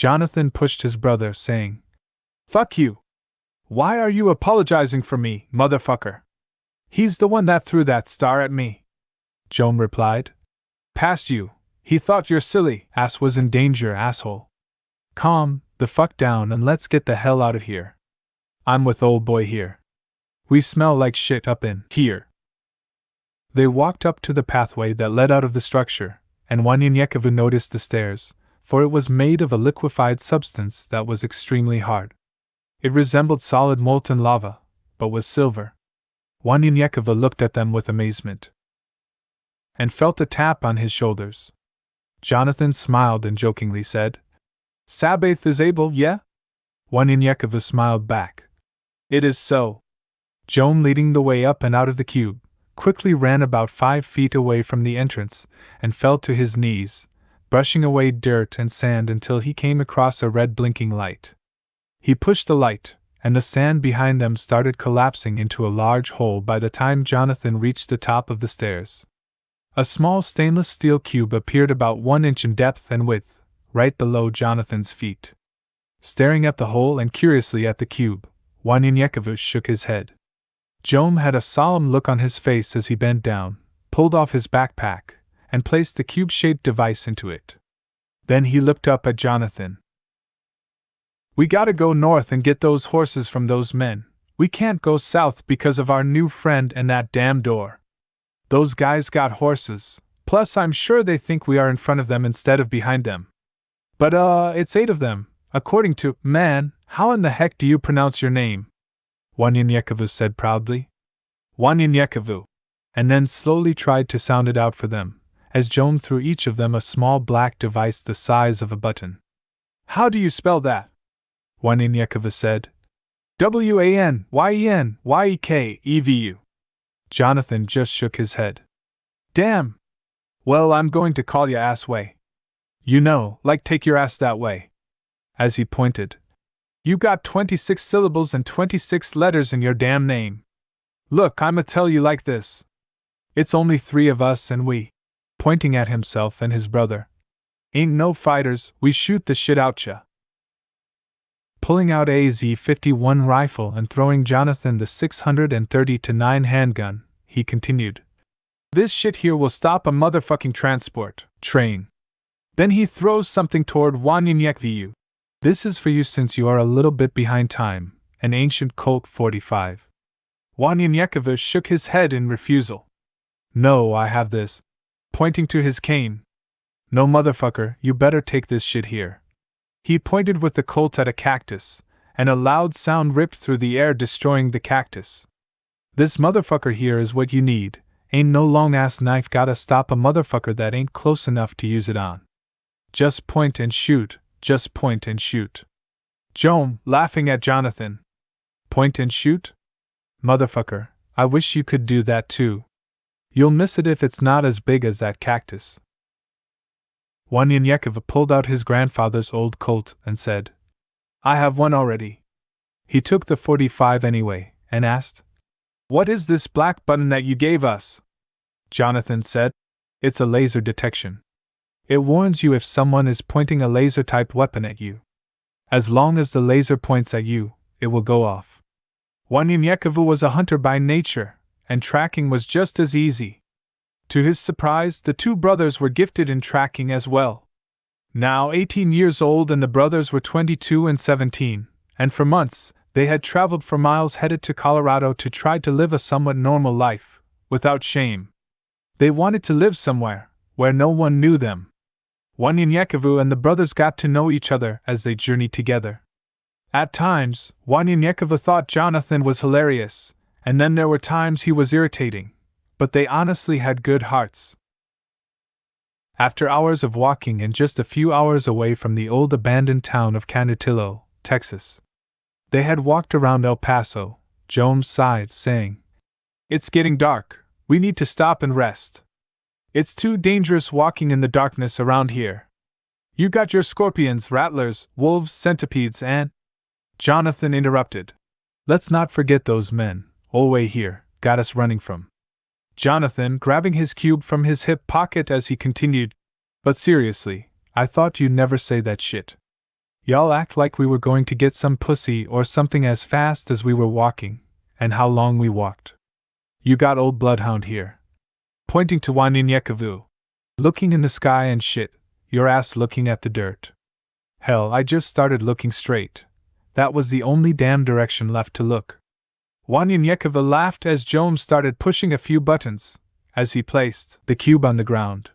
Jonathan pushed his brother, saying, "Fuck you. Why are you apologizing for me, motherfucker? He's the one that threw that star at me." Joan replied, "Past you. He thought your silly ass was in danger, asshole. Calm the fuck down and let's get the hell out of here. I'm with old boy here. We smell like shit up in here." They walked up to the pathway that led out of the structure, and Wanyanyekevu noticed the stairs, for it was made of a liquefied substance that was extremely hard. It resembled solid molten lava, but was silver. Wanyanyekevu looked at them with amazement and felt a tap on his shoulders. Jonathan smiled and jokingly said, "Sabaoth is able, yeah?" Wanyanyekevu smiled back. "It is so." Joan, leading the way up and out of the cube, quickly ran about 5 feet away from the entrance and fell to his knees, brushing away dirt and sand until he came across a red blinking light. He pushed the light, and the sand behind them started collapsing into a large hole by the time Jonathan reached the top of the stairs. A small stainless steel cube appeared about 1 inch in depth and width, right below Jonathan's feet. Staring at the hole and curiously at the cube, Wanyanyekevu shook his head. Joan had a solemn look on his face as he bent down, pulled off his backpack, and placed the cube-shaped device into it. Then he looked up at Jonathan. "We gotta go north and get those horses from those men. We can't go south because of our new friend and that damn door. Those guys got horses, plus I'm sure they think we are in front of them instead of behind them. But it's 8 of them, according to, man, how in the heck do you pronounce your name?" Wanyanyekevu said proudly. "Wanyanyekevu," and then slowly tried to sound it out for them, as Joan threw each of them a small black device the size of a button. "How do you spell that?" Wanyanyekevu said. "Wanyyekevu. Jonathan just shook his head. "Damn! Well, I'm going to call ya ass way. You know, like take your ass that way." As he pointed, "You got 26 syllables and 26 letters in your damn name. Look, I'ma tell you like this. It's only 3 of us and we," pointing at himself and his brother, "ain't no fighters, we shoot the shit out ya." Pulling out a Z-51 rifle and throwing Jonathan the 630-9 handgun, he continued, "This shit here will stop a motherfucking transport train." Then he throws something toward Wanyanyekevu. "This is for you since you are a little bit behind time, an ancient Colt 45. Wanyanyekevu shook his head in refusal. "No, I have this," pointing to his cane. "No, motherfucker, you better take this shit here." He pointed with the Colt at a cactus, and a loud sound ripped through the air, destroying the cactus. "This motherfucker here is what you need. Ain't no long-ass knife gotta stop a motherfucker that ain't close enough to use it on. Just point and shoot. Just point and shoot." Joan, laughing at Jonathan. "Point and shoot? Motherfucker, I wish you could do that too. You'll miss it if it's not as big as that cactus." Wanyanyekevu pulled out his grandfather's old Colt and said, "I have one already." He took the 45 anyway, and asked, "What is this black button that you gave us?" Jonathan said, "It's a laser detection. It warns you if someone is pointing a laser-typed weapon at you. As long as the laser points at you, it will go off." Wanyanyekevu was a hunter by nature, and tracking was just as easy. To his surprise, the 2 brothers were gifted in tracking as well. Now 18 years old and the brothers were 22 and 17, and for months, they had traveled for miles headed to Colorado to try to live a somewhat normal life, without shame. They wanted to live somewhere, where no one knew them. Wanyanyekevu and the brothers got to know each other as they journeyed together. At times, Wanyanyekevu thought Jonathan was hilarious, and then there were times he was irritating, but they honestly had good hearts. After hours of walking and just a few hours away from the old abandoned town of Canutillo, Texas, they had walked around El Paso. Joan sighed, saying, "It's getting dark, we need to stop and rest. It's too dangerous walking in the darkness around here. You got your scorpions, rattlers, wolves, centipedes, and—" Jonathan interrupted. "Let's not forget those men, all way here, got us running from." Jonathan, grabbing his cube from his hip pocket as he continued, "But seriously, I thought you'd never say that shit. Y'all act like we were going to get some pussy or something as fast as we were walking, and how long we walked. You got old bloodhound here. Pointing to Waninyekavu. Looking in the sky and shit, your ass looking at the dirt. Hell, I just started looking straight. That was the only damn direction left to look. Waninyekava laughed as Jones started pushing a few buttons, as he placed the cube on the ground.